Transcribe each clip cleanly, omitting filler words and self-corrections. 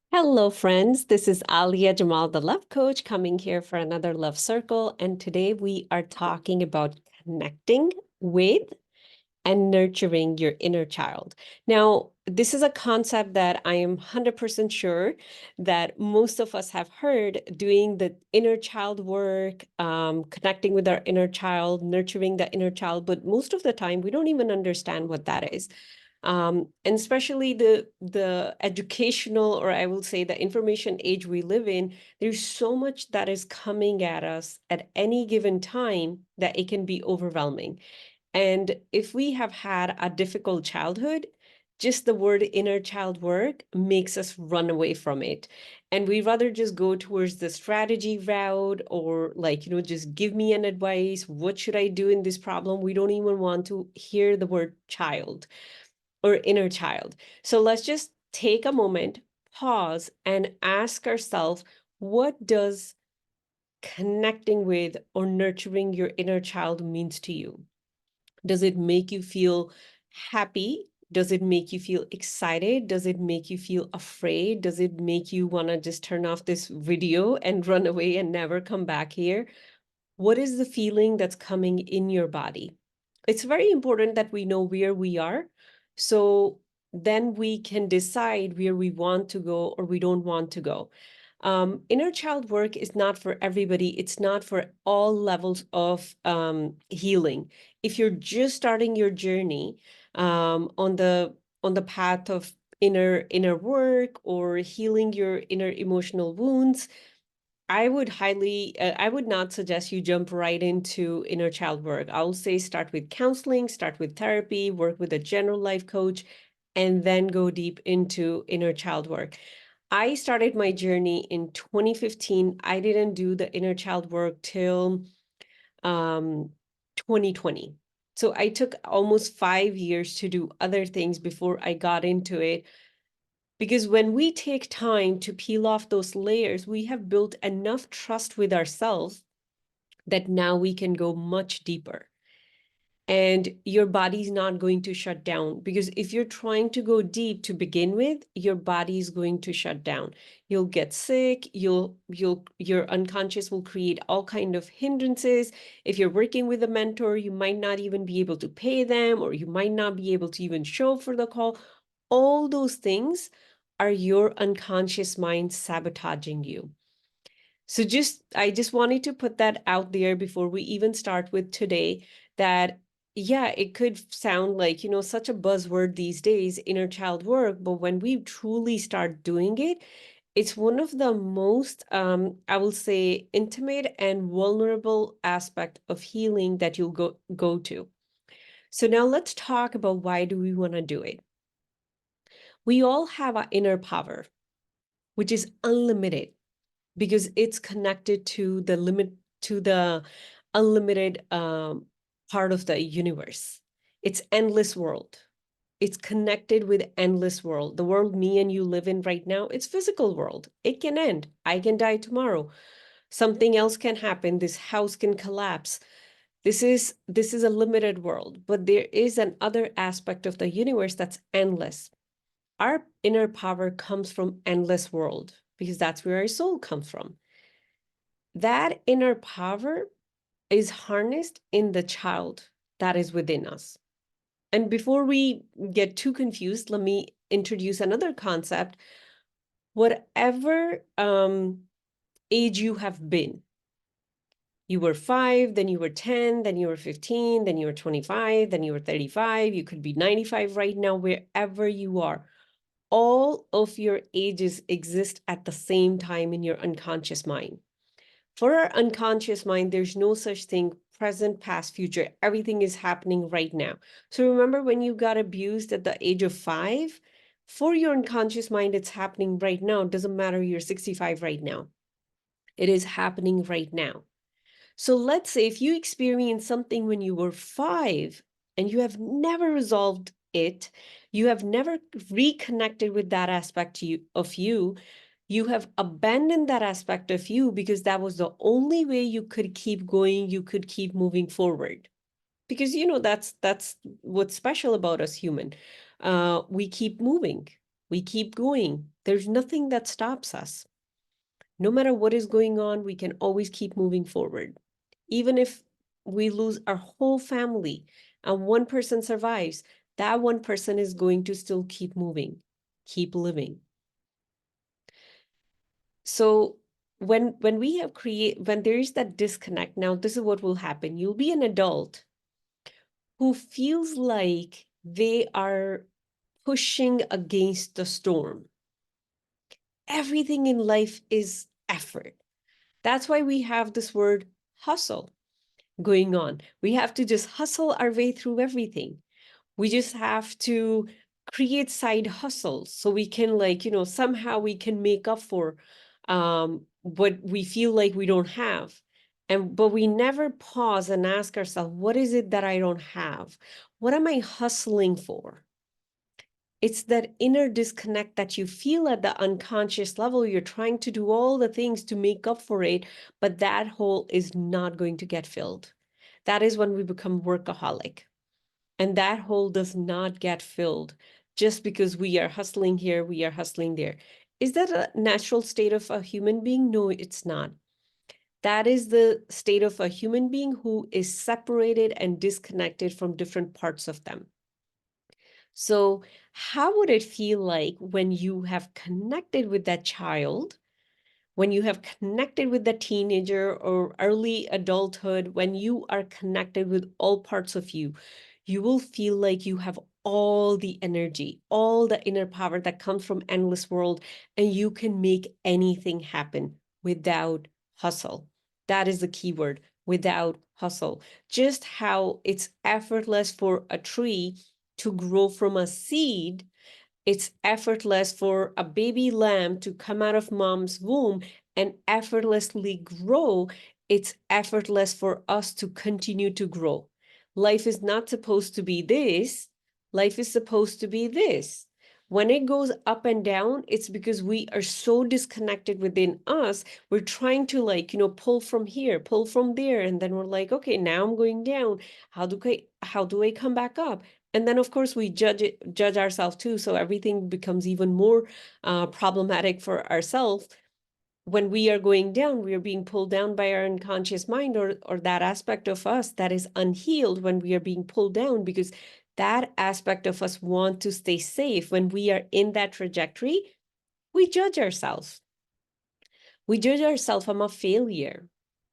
Hello, friends. This is Alia Jamal, the Love Coach, coming here for another Love Circle. And today we are talking about connecting with and nurturing your inner child. Now, this is a concept that I am 100% sure that most of us have heard. Doing the inner child work, connecting with our inner child, nurturing the inner child. But most of the time, we don't even understand what that is. And especially the educational, or I will say the information age we live in, there's so much that is coming at us at any given time that it can be overwhelming. And if we have had a difficult childhood, just the word inner child work makes us run away from it. And we rather just go towards the strategy route, or just give me an advice. What should I do in this problem? We don't even want to hear the word child or inner child. So let's just take a moment, pause, and ask ourselves, what does connecting with or nurturing your inner child means to you? Does it make you feel happy? Does it make you feel excited? Does it make you feel afraid? Does it make you want to just turn off this video and run away and never come back here? What is the feeling that's coming in your body? It's very important that we know where we are, so then we can decide where we want to go or we don't want to go. Inner child work is not for everybody. It's not for all levels of healing. If you're just starting your journey on the path of inner work or healing your inner emotional wounds, I would not suggest you jump right into inner child work. I will say start with counseling, start with therapy, work with a general life coach, and then go deep into inner child work. I started my journey in 2015. I didn't do the inner child work till 2020. So I took almost 5 years to do other things before I got into it. Because when we take time to peel off those layers, we have built enough trust with ourselves that now we can go much deeper. And your body's not going to shut down, because if you're trying to go deep to begin with, your body is going to shut down. You'll get sick, your unconscious will create all kind of hindrances. If you're working with a mentor, you might not even be able to pay them, or you might not be able to even show up for the call. All those things are your unconscious mind sabotaging you. So I just wanted to put that out there before we even start with today, that yeah, it could sound like, such a buzzword these days, inner child work, but when we truly start doing it, it's one of the most, I will say, intimate and vulnerable aspect of healing that you'll go to. So now let's talk about, why do we want to do it? We all have our inner power, which is unlimited, because it's connected to the unlimited part of the universe. It's endless world. It's connected with endless world. The world me and you live in right now, it's physical world. It can end. I can die tomorrow. Something else can happen. This house can collapse. This is a limited world, but there is an other aspect of the universe that's endless. Our inner power comes from endless world, because that's where our soul comes from. That inner power is harnessed in the child that is within us. And before we get too confused, let me introduce another concept. Whatever age you have been, you were 5, then you were 10, then you were 15, then you were 25, then you were 35, you could be 95 right now, wherever you are. All of your ages exist at the same time in your unconscious mind. For our unconscious mind, there's no such thing present, past, future. Everything is happening right now. So remember when you got abused at the age of 5? For your unconscious mind, it's happening right now. It doesn't matter you're 65 right now. It is happening right now. So let's say if you experienced something when you were 5 and you have never resolved it, you have never reconnected with that aspect of you, you have abandoned that aspect of you because that was the only way you could keep going, you could keep moving forward. Because that's what's special about us human. We keep moving. We keep going. There's nothing that stops us. No matter what is going on, we can always keep moving forward. Even if we lose our whole family and one person survives, that one person is going to still keep moving, keep living. So when we have when there is that disconnect, now this is what will happen. You'll be an adult who feels like they are pushing against the storm. Everything in life is effort. That's why we have this word hustle going on. We have to just hustle our way through everything. We just have to create side hustles so we can, like, somehow we can make up for what we feel like we don't have. But we never pause and ask ourselves, what is it that I don't have? What am I hustling for? It's that inner disconnect that you feel at the unconscious level. You're trying to do all the things to make up for it, but that hole is not going to get filled. That is when we become workaholic. And that hole does not get filled just because we are hustling here, we are hustling there. Is that a natural state of a human being? No, it's not. That is the state of a human being who is separated and disconnected from different parts of them. So, how would it feel like when you have connected with that child, when you have connected with the teenager or early adulthood, when you are connected with all parts of you, you will feel like you have all the energy, all the inner power that comes from endless world, and you can make anything happen without hustle. That is the key word, without hustle. Just how it's effortless for a tree to grow from a seed, it's effortless for a baby lamb to come out of mom's womb and effortlessly grow. It's effortless for us to continue to grow. Life is not supposed to be this. Life is supposed to be this. When it goes up and down, it's because we are so disconnected within us. We're trying to, like, pull from here, pull from there. And then we're like, okay, now I'm going down. How do I come back up? And then, of course, we judge ourselves too. So everything becomes even more problematic for ourselves. When we are going down, we are being pulled down by our unconscious mind, or that aspect of us that is unhealed. When we are being pulled down, because that aspect of us want to stay safe. When we are in that trajectory, we judge ourselves. We judge ourselves. I'm a failure,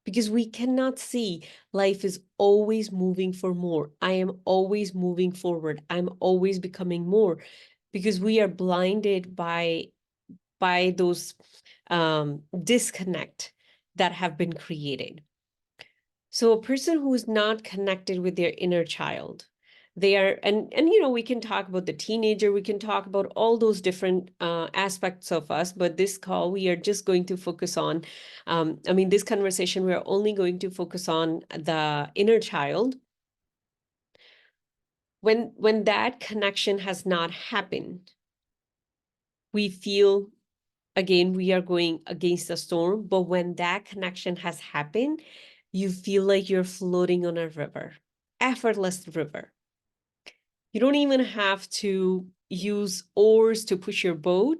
because we cannot see life is always moving for more. I am always moving forward. I'm always becoming more, because we are blinded by those disconnect that have been created. So a person who is not connected with their inner child, they are, and we can talk about the teenager, we can talk about all those different aspects of us, but this call, we are just going to focus on, this conversation, we're only going to focus on the inner child. When that connection has not happened, we feel, again, we are going against the storm. But when that connection has happened, you feel like you're floating on a river, effortless river. You don't even have to use oars to push your boat.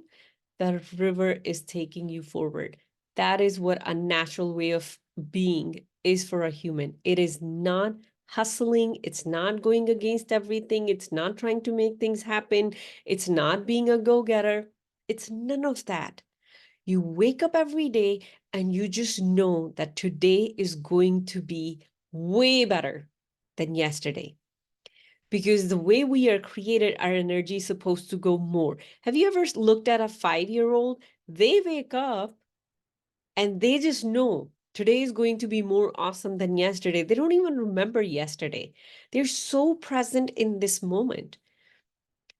The river is taking you forward. That is what a natural way of being is for a human. It is not hustling. It's not going against everything. It's not trying to make things happen. It's not being a go-getter. It's none of that. You wake up every day and you just know that today is going to be way better than yesterday. Because the way we are created, our energy is supposed to go more. Have you ever looked at a 5-year-old? They wake up and they just know today is going to be more awesome than yesterday. They don't even remember yesterday. They're so present in this moment,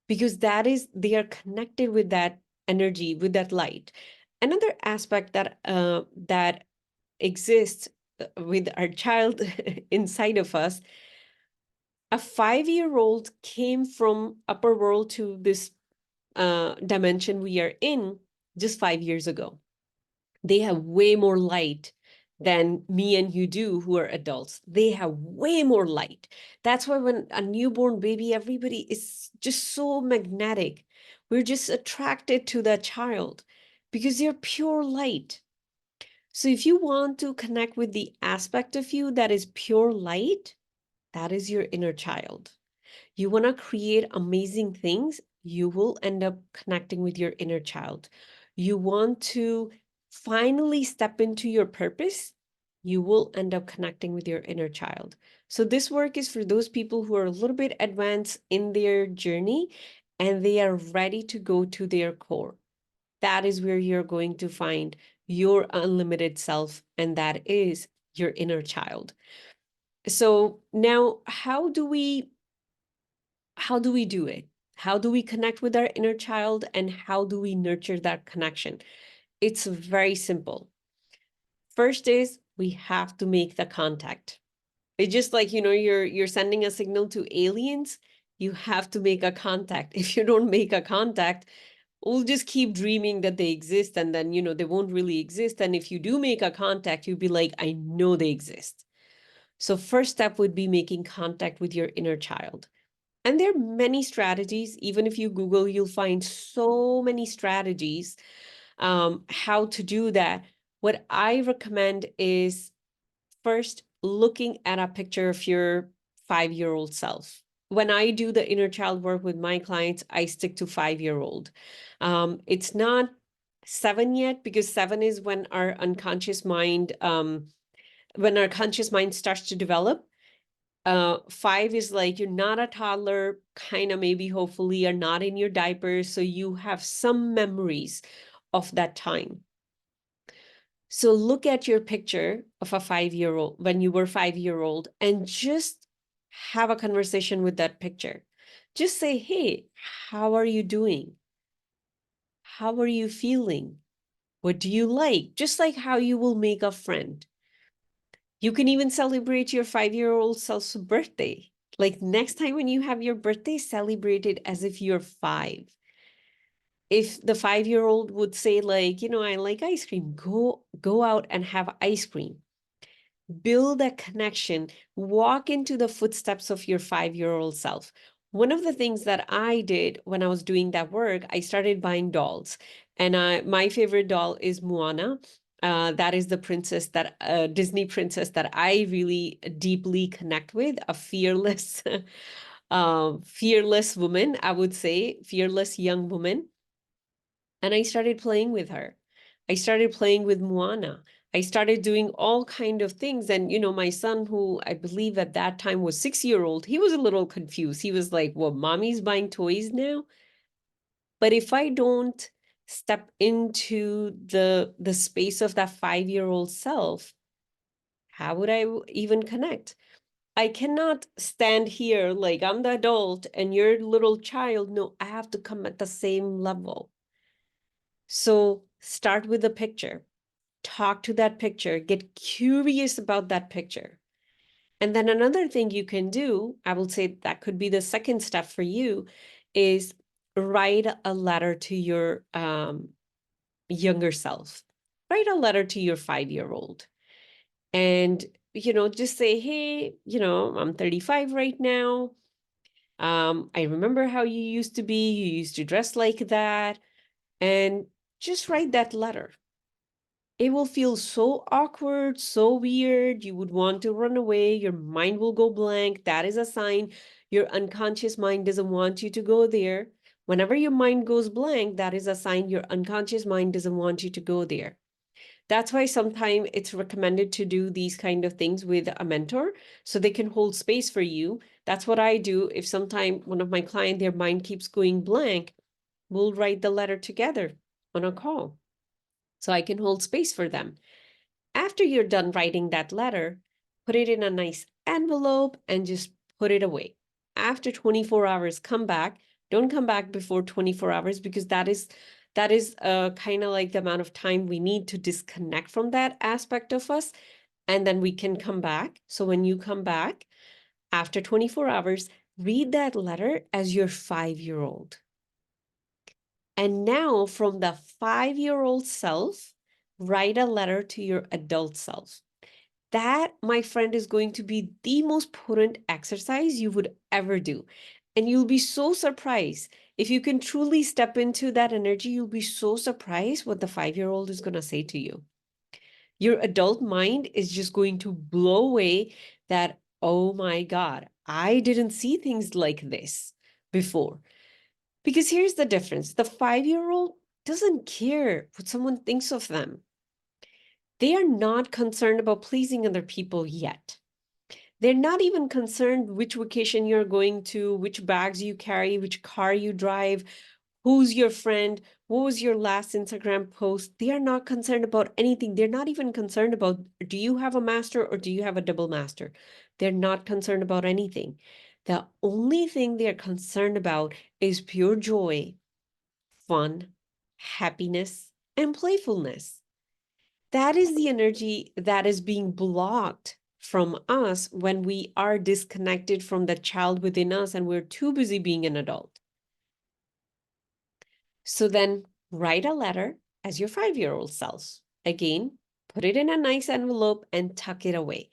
because they are connected with that energy, with that light. Another aspect that exists with our child inside of us, a 5-year-old came from upper world to this dimension we are in just 5 years ago. They have way more light than me and you do, who are adults. They have way more light. That's why when a newborn baby, everybody is just so magnetic. We're just attracted to that child because they're pure light. So if you want to connect with the aspect of you that is pure light, that is your inner child. You want to create amazing things, you will end up connecting with your inner child. You want to finally step into your purpose, you will end up connecting with your inner child. So this work is for those people who are a little bit advanced in their journey and they are ready to go to their core. That is where you're going to find your unlimited self, and that is your inner child. So now, how do we do it? How do we connect with our inner child, and how do we nurture that connection? It's very simple. First is we have to make the contact. It's just like, you're sending a signal to aliens, you have to make a contact. If you don't make a contact, we'll just keep dreaming that they exist, and then, they won't really exist. And if you do make a contact, you'll be like, I know they exist. So first step would be making contact with your inner child. And there are many strategies. Even if you Google, you'll find so many strategies how to do that. What I recommend is first looking at a picture of your 5-year-old self. When I do the inner child work with my clients, I stick to 5-year-old. It's not 7 yet, because 7 is when our unconscious mind, starts to develop. 5 is like you're not a toddler, kind of, maybe, hopefully you're not in your diapers, so you have some memories of that time. So look at your picture of a 5-year-old when you were 5-year-old, and just have a conversation with that picture. Just say, hey, how are you doing? How are you feeling? What do you like? Just like how you will make a friend. You can even celebrate your 5-year-old self's birthday. Like, next time when you have your birthday, celebrate it as if you're 5. If the 5-year-old would say, like, I like ice cream, go out and have ice cream. Build a connection, walk into the footsteps of your 5-year-old self. One of the things that I did when I was doing that work, I started buying dolls. And my favorite doll is Moana. That is the princess, that Disney princess, that I really deeply connect with, a fearless, fearless woman, I would say, fearless young woman. And I started playing with her. I started playing with Moana. I started doing all kind of things. And, my son, who I believe at that time was 6-year-old, he was a little confused. He was like, well, mommy's buying toys now? But if I don't step into the space of that 5-year-old self, how would I even connect? I cannot stand here like I'm the adult and you're little child. No, I have to come at the same level. So start with the picture, talk to that picture, get curious about that picture. And then another thing you can do, I will say that could be the second step for you, is write a letter to your younger self. Write a letter to your 5-year-old. And, just say, hey, I'm 35 right now. I remember how you used to be. You used to dress like that. And just write that letter. It will feel so awkward, so weird. You would want to run away. Your mind will go blank. That is a sign your unconscious mind doesn't want you to go there. Whenever your mind goes blank, that is a sign your unconscious mind doesn't want you to go there. That's why sometimes it's recommended to do these kind of things with a mentor so they can hold space for you. That's what I do. If sometime one of my clients, their mind keeps going blank, we'll write the letter together on a call so I can hold space for them. After you're done writing that letter, put it in a nice envelope and just put it away. After 24 hours, come back. Don't come back before 24 hours, because that is kind of like the amount of time we need to disconnect from that aspect of us, and then we can come back. So when you come back after 24 hours, read that letter as your 5-year-old. And now, from the 5-year-old self, write a letter to your adult self. That, my friend, is going to be the most potent exercise you would ever do. And you'll be so surprised. If you can truly step into that energy, you'll be so surprised what the 5-year-old is going to say to you. Your adult mind is just going to blow away that, oh my God, I didn't see things like this before. Because here's the difference. The 5-year-old doesn't care what someone thinks of them. They are not concerned about pleasing other people yet. They're not even concerned which vacation you're going to, which bags you carry, which car you drive, who's your friend, what was your last Instagram post. They are not concerned about anything. They're not even concerned about, do you have a master or do you have a double master? They're not concerned about anything. The only thing they're concerned about is pure joy, fun, happiness, and playfulness. That is the energy that is being blocked from us when we are disconnected from the child within us and we're too busy being an adult. So then write a letter as your 5-year-old self. Again, put it in a nice envelope and tuck it away.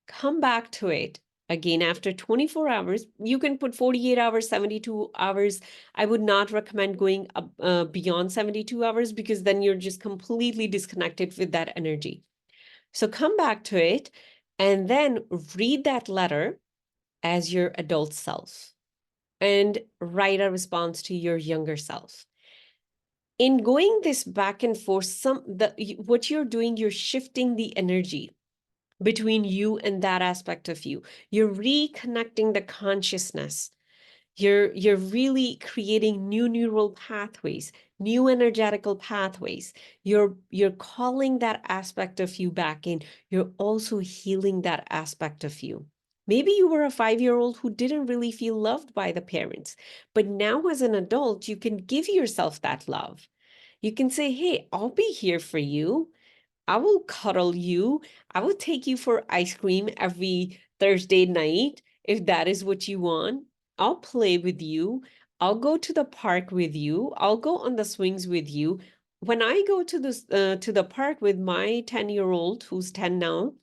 Come back to it again after 24 hours. You can put 48 hours, 72 hours. I would not recommend going beyond 72 hours because then you're just completely disconnected with that energy. So come back to it and then read that letter as your adult self and write a response to your younger self. In going this back and forth, what you're doing, you're shifting the energy between you and that aspect of you. You're reconnecting the consciousness. You're really creating new neural pathways, new energetical pathways. You're calling that aspect of you back in. You're also healing that aspect of you. Maybe you were a 5-year-old who didn't really feel loved by the parents, but now as an adult, you can give yourself that love. You can say, hey, I'll be here for you. I will cuddle you. I will take you for ice cream every Thursday night if that is what you want. I'll play with you. I'll go to the park with you. I'll go on the swings with you. When I go to the park with my 10-year-old who's 10 now,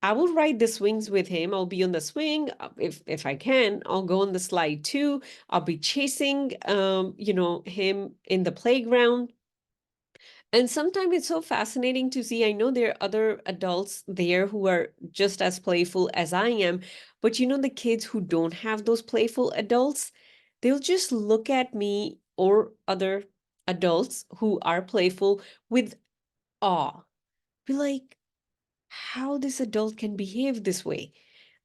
I will ride the swings with him. I'll be on the swing if I can. I'll go on the slide too. I'll be chasing him in the playground. And sometimes it's so fascinating to see. I know there are other adults there who are just as playful as I am, but the kids who don't have those playful adults, they'll just look at me or other adults who are playful with awe. Be like, how this adult can behave this way.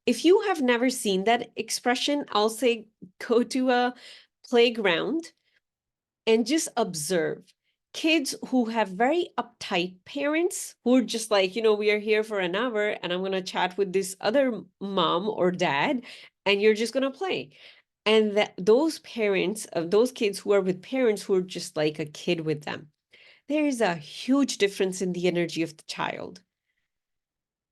If you have never seen that expression, I'll say go to a playground and just observe kids who have very uptight parents who are just like, we are here for an hour and I'm going to chat with this other mom or dad and you're just going to play. And those parents of those kids who are with parents who are just like a kid with them, there is a huge difference in the energy of the child.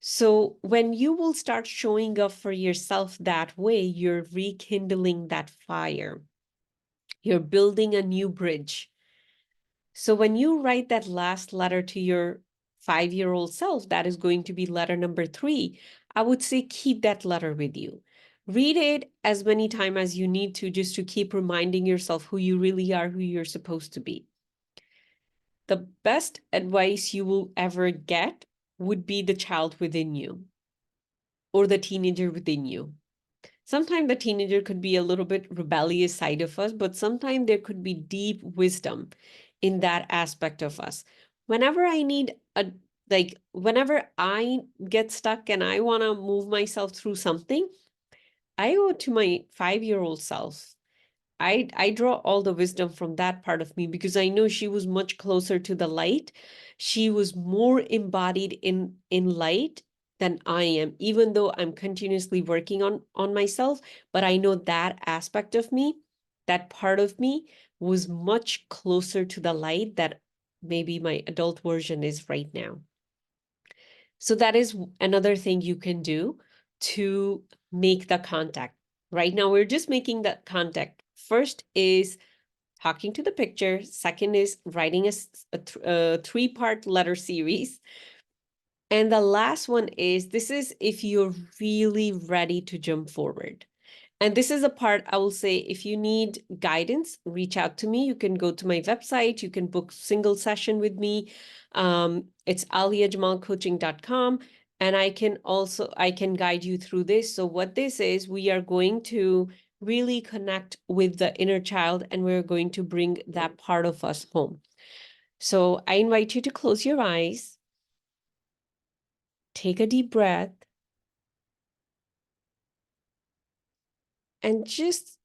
So when you will start showing up for yourself that way, you're rekindling that fire. You're building a new bridge. So when you write that last letter to your 5-year-old self, that is going to be letter number 3, I would say keep that letter with you. Read it as many times as you need to just to keep reminding yourself who you really are, who you're supposed to be. The best advice you will ever get would be the child within you or the teenager within you. Sometimes the teenager could be a little bit rebellious side of us, but sometimes there could be deep wisdom in that aspect of us. Whenever I need whenever I get stuck and I want to move myself through something, I go to my 5-year-old self. I draw all the wisdom from that part of me because I know she was much closer to the light. She was more embodied in light than I am, even though I'm continuously working on myself. But I know that aspect of me, that part of me, was much closer to the light that maybe my adult version is right now. So that is another thing you can do to make the contact. Right now, we're just making that contact. First is talking to the picture. Second is writing a 3-part letter series. And the last one is, this is if you're really ready to jump forward. And this is a part I will say, if you need guidance, reach out to me. You can go to my website. You can book single session with me. It's aliajamalcoaching.com. And I can guide you through this. So what this is, we are going to really connect with the inner child, and we're going to bring that part of us home. So I invite you to close your eyes, take a deep breath, and just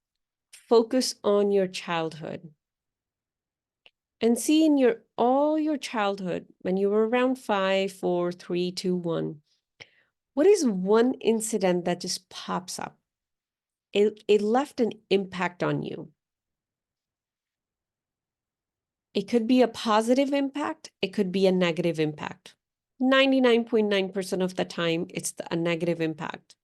focus on your childhood. And see in all your childhood, when you were around 5, 4, 3, 2, 1, what is one incident that just pops up? It left an impact on you. It could be a positive impact. It could be a negative impact. 99.9% of the time, it's a negative impact.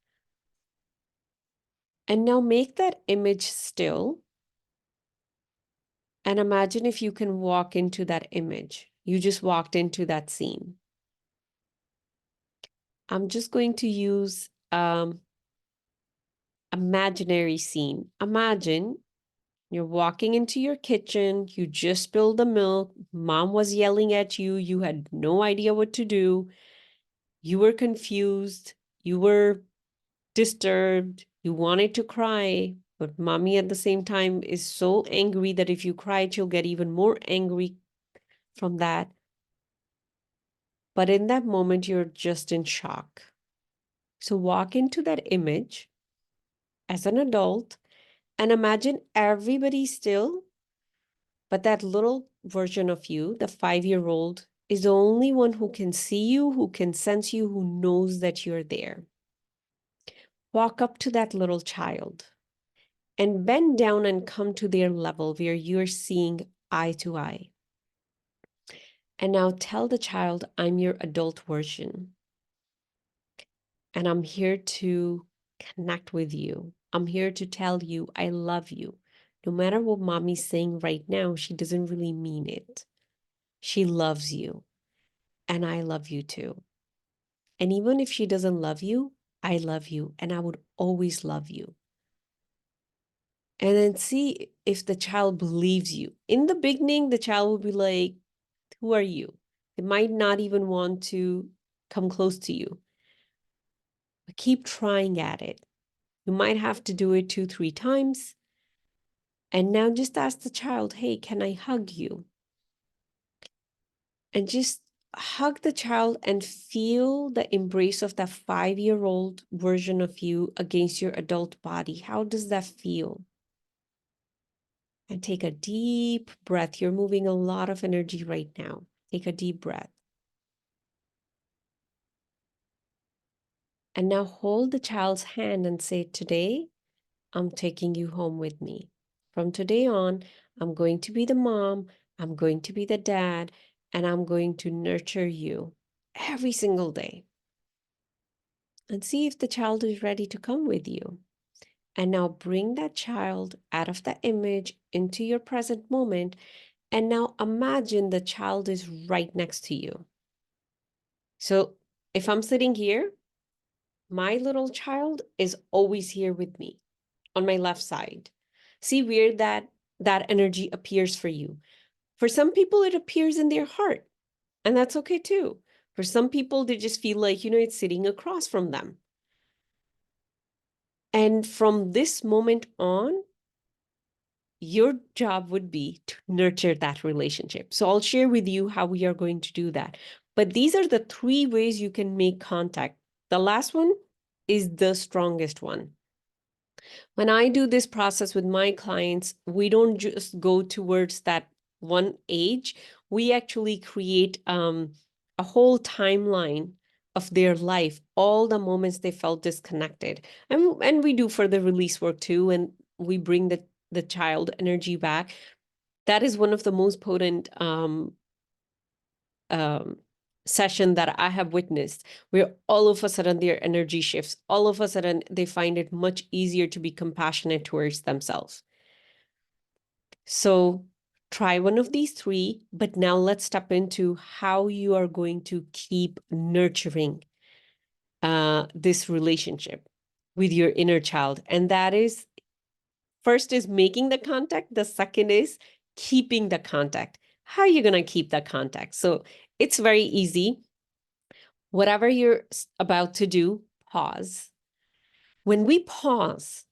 And now make that image still. And imagine if you can walk into that image. You just walked into that scene. I'm just going to use imaginary scene. Imagine you're walking into your kitchen, you just spilled the milk, mom was yelling at you, you had no idea what to do, you were confused, you were disturbed, you wanted to cry, but mommy at the same time is so angry that if you cry, she'll get even more angry from that. But in that moment, you're just in shock. So walk into that image as an adult and imagine everybody still, but that little version of you, the 5-year-old, is the only one who can see you, who can sense you, who knows that you're there. Walk up to that little child and bend down and come to their level where you're seeing eye to eye. And now tell the child, I'm your adult version. And I'm here to connect with you. I'm here to tell you I love you. No matter what mommy's saying right now, she doesn't really mean it. She loves you, and I love you too. And even if she doesn't love you, I love you, and I would always love you. And then see if the child believes you. In the beginning, the child will be like, who are you? They might not even want to come close to you. But keep trying at it. You might have to do it 2, 3 times. And now just ask the child, hey, can I hug you? And just hug the child and feel the embrace of that 5-year-old version of you against your adult body. How does that feel? And take a deep breath. You're moving a lot of energy right now. Take a deep breath. And now hold the child's hand and say, today, I'm taking you home with me. From today on, I'm going to be the mom, I'm going to be the dad, and I'm going to nurture you every single day. And see if the child is ready to come with you. And now bring that child out of the image into your present moment. And now imagine the child is right next to you. So if I'm sitting here, my little child is always here with me on my left side. See where that energy appears for you. For some people, it appears in their heart, and that's okay too. For some people, they just feel like, it's sitting across from them. And from this moment on, your job would be to nurture that relationship. So I'll share with you how we are going to do that. But these are the 3 ways you can make contact. The last one is the strongest one. When I do this process with my clients, we don't just go towards that one age. We actually create a whole timeline of their life, all the moments they felt disconnected. And we do further release work too, and we bring the child energy back. That is one of the most potent session that I have witnessed, where all of a sudden their energy shifts. All of a sudden they find it much easier to be compassionate towards themselves. So try one of these 3, but now let's step into how you are going to keep nurturing this relationship. with your inner child. And that is, first is making the contact. The second is keeping the contact. How are you going to keep that contact? So it's very easy. Whatever you're about to do, pause. When we pause,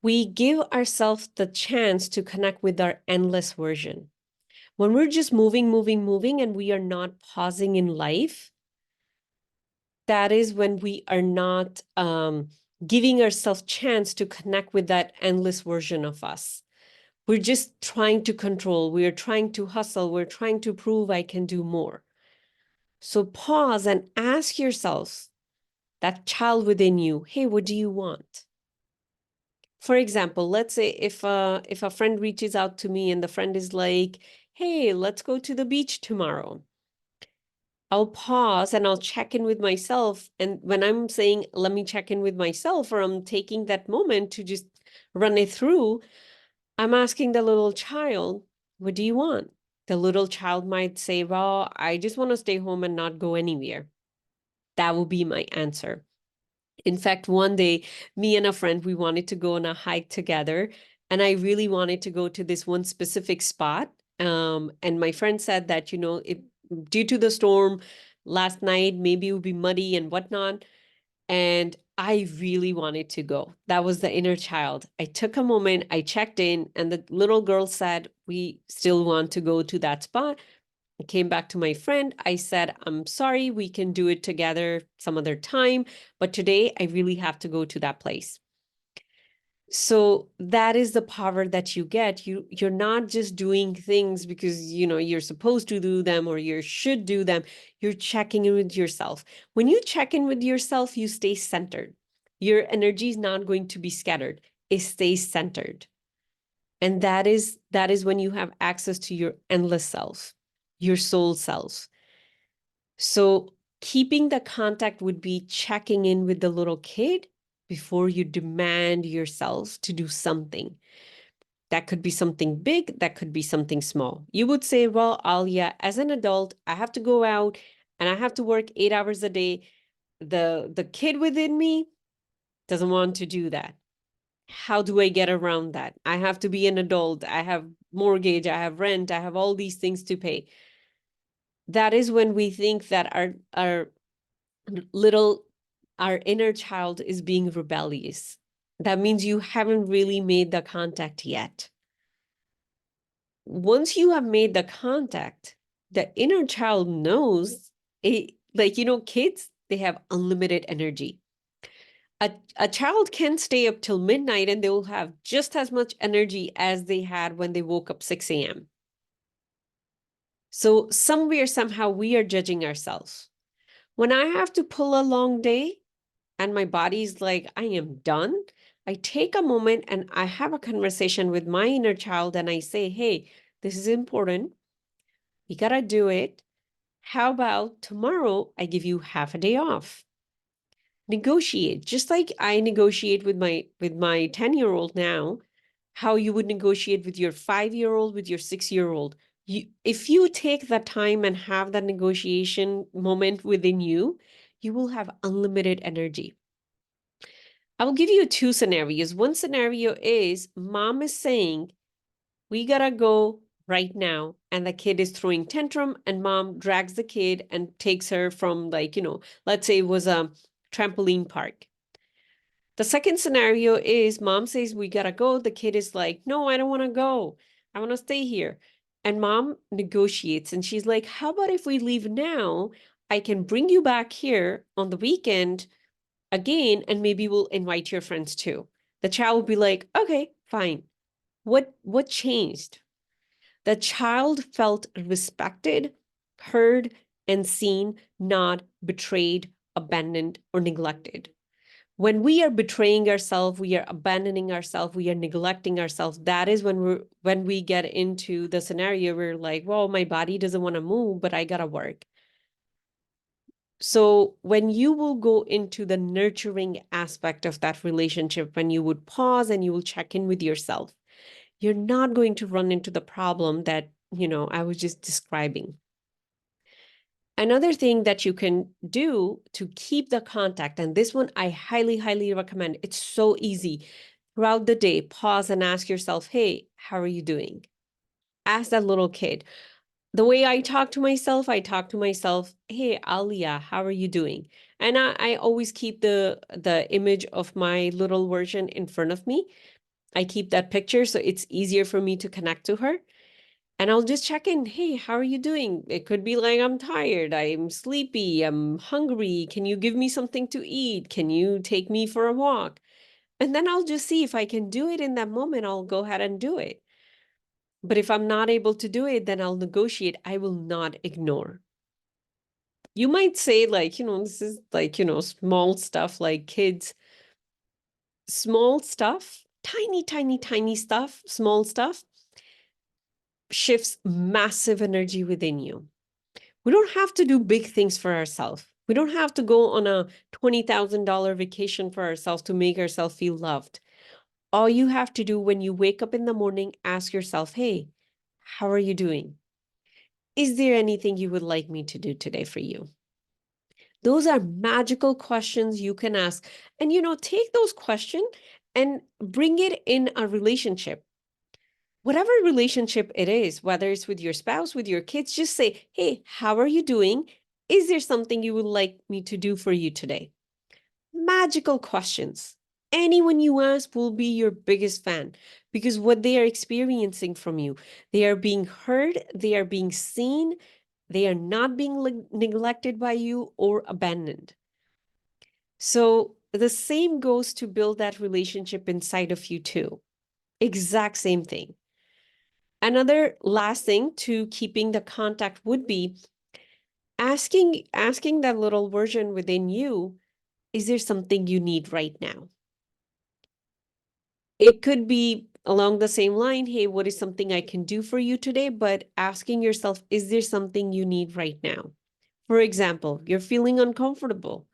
we give ourselves the chance to connect with our endless version. When we're just moving, moving, moving, and we are not pausing in life, that is when we are not giving ourselves chance to connect with that endless version of us. We're just trying to control. We're trying to hustle. We're trying to prove I can do more. So pause and ask yourself, that child within you, hey, what do you want? For example, let's say if a friend reaches out to me and the friend is like, hey, let's go to the beach tomorrow. I'll pause and I'll check in with myself. And when I'm saying, let me check in with myself, or I'm taking that moment to just run it through, I'm asking the little child, what do you want? The little child might say, well, I just want to stay home and not go anywhere. That will be my answer. In fact, one day, me and a friend, we wanted to go on a hike together, and I really wanted to go to this one specific spot. And my friend said that, due to the storm last night, maybe it would be muddy and whatnot. And I really wanted to go. That was the inner child. I took a moment, I checked in, and the little girl said, we still want to go to that spot. I came back to my friend. I said, I'm sorry, we can do it together some other time, but today I really have to go to that place. So that is the power that you get. You're not just doing things because you're supposed to do them or you should do them. You're checking in with yourself. When you check in with yourself, you stay centered. Your energy is not going to be scattered. It stays centered. And that is when you have access to your endless self, your soul self. So keeping the contact would be checking in with the little kid before you demand yourself to do something. That could be something big, that could be something small. You would say, well, Alia, as an adult, I have to go out and I have to work 8 hours a day. The kid within me doesn't want to do that. How do I get around that? I have to be an adult. I have mortgage, I have rent, I have all these things to pay. That is when we think that our little our inner child is being rebellious. That means you haven't really made the contact yet. Once you have made the contact, the inner child knows it, like, kids, they have unlimited energy. A child can stay up till midnight and they will have just as much energy as they had when they woke up 6 a.m. So somewhere, somehow, we are judging ourselves. When I have to pull a long day, and my body's like, I am done, I take a moment and I have a conversation with my inner child and I say, hey, this is important. You gotta do it. How about tomorrow I give you half a day off? Negotiate, just like I negotiate with my 10-year-old now, how you would negotiate with your 5-year-old, with your 6-year-old. If you take that time and have that negotiation moment within you, you will have unlimited energy. I will give you two scenarios. One scenario is mom is saying, we gotta go right now. And the kid is throwing tantrum and mom drags the kid and takes her from, like, let's say it was a trampoline park. The second scenario is mom says, we gotta go. The kid is like, no, I don't wanna go. I wanna stay here. And mom negotiates and she's like, how about if we leave now? I can bring you back here on the weekend again, and maybe we'll invite your friends too. The child will be like, okay, fine. What changed? The child felt respected, heard, and seen, not betrayed, abandoned, or neglected. When we are betraying ourselves, we are abandoning ourselves, we are neglecting ourselves. That is when we get into the scenario where, like, well, my body doesn't want to move, but I gotta work. So when you will go into the nurturing aspect of that relationship, when you would pause and you will check in with yourself, you're not going to run into the problem that, I was just describing. Another thing that you can do to keep the contact, and this one I highly, highly recommend. It's so easy. Throughout the day, pause and ask yourself, hey, how are you doing? Ask that little kid. The way I talk to myself, hey, Alia, how are you doing? And I always keep the image of my little version in front of me. I keep that picture so it's easier for me to connect to her. And I'll just check in. Hey, how are you doing? It could be like, I'm tired, I'm sleepy, I'm hungry. Can you give me something to eat? Can you take me for a walk? And then I'll just see if I can do it in that moment. I'll go ahead and do it. But if I'm not able to do it, then I'll negotiate. I will not ignore. You might say, like, this is like, small stuff like kids, small stuff, tiny, tiny, tiny stuff, small stuff shifts massive energy within you. We don't have to do big things for ourselves. We don't have to go on a $20,000 vacation for ourselves to make ourselves feel loved. All you have to do when you wake up in the morning, ask yourself, hey, how are you doing? Is there anything you would like me to do today for you? Those are magical questions you can ask. And, take those questions and bring it in a relationship. Whatever relationship it is, whether it's with your spouse, with your kids, just say, hey, how are you doing? Is there something you would like me to do for you today? Magical questions. Anyone you ask will be your biggest fan because what they are experiencing from you, they are being heard, they are being seen, they are not being neglected by you or abandoned. So the same goes to build that relationship inside of you too. Exact same thing. Another last thing to keeping the contact would be asking that little version within you, is there something you need right now? It could be along the same line, hey, what is something I can do for you today? But asking yourself, is there something you need right now? For example, you're feeling uncomfortable,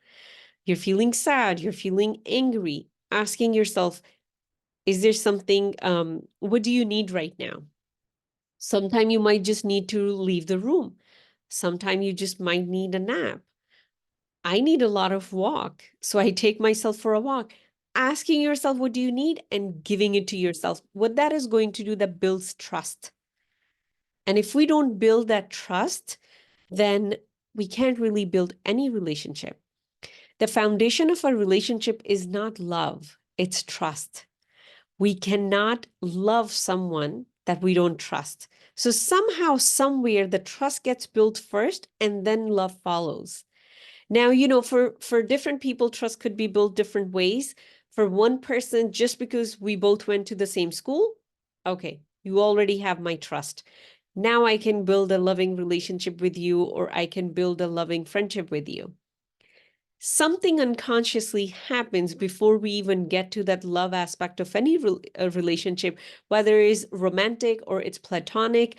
you're feeling sad, you're feeling angry. Asking yourself, is there something, what do you need right now? Sometime you might just need to leave the room. Sometime you just might need a nap. I need a lot of walk, so I take myself for a walk. Asking yourself, what do you need? And giving it to yourself. What that is going to do, that builds trust. And if we don't build that trust, then we can't really build any relationship. The foundation of a relationship is not love, it's trust. We cannot love someone that we don't trust. So somehow, somewhere, the trust gets built first and then love follows. Now, for different people, trust could be built different ways. For one person, just because we both went to the same school, okay, you already have my trust. Now I can build a loving relationship with you, or I can build a loving friendship with you. Something unconsciously happens before we even get to that love aspect of any relationship, whether it's romantic or it's platonic.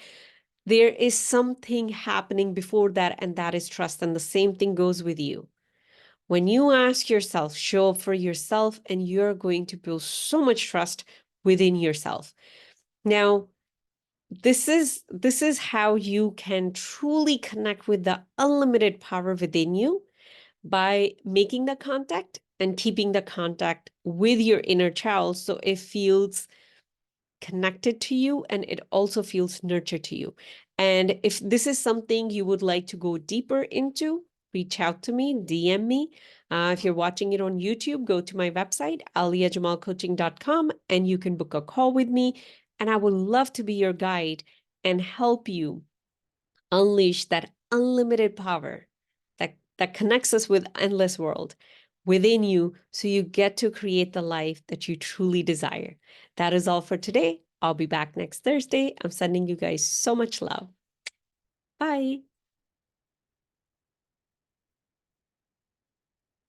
There is something happening before that, and that is trust. And the same thing goes with you. When you ask yourself, show up for yourself, and you're going to build so much trust within yourself. Now, this is how you can truly connect with the unlimited power within you, by making the contact and keeping the contact with your inner child so it feels connected to you and it also feels nurtured to you. And if this is something you would like to go deeper into, reach out to me, DM me. If you're watching it on YouTube, go to my website, aliajamalcoaching.com, and you can book a call with me. And I would love to be your guide and help you unleash that unlimited power that connects us with endless world within you, so you get to create the life that you truly desire. That is all for today. I'll be back next Thursday. I'm sending you guys so much love. Bye.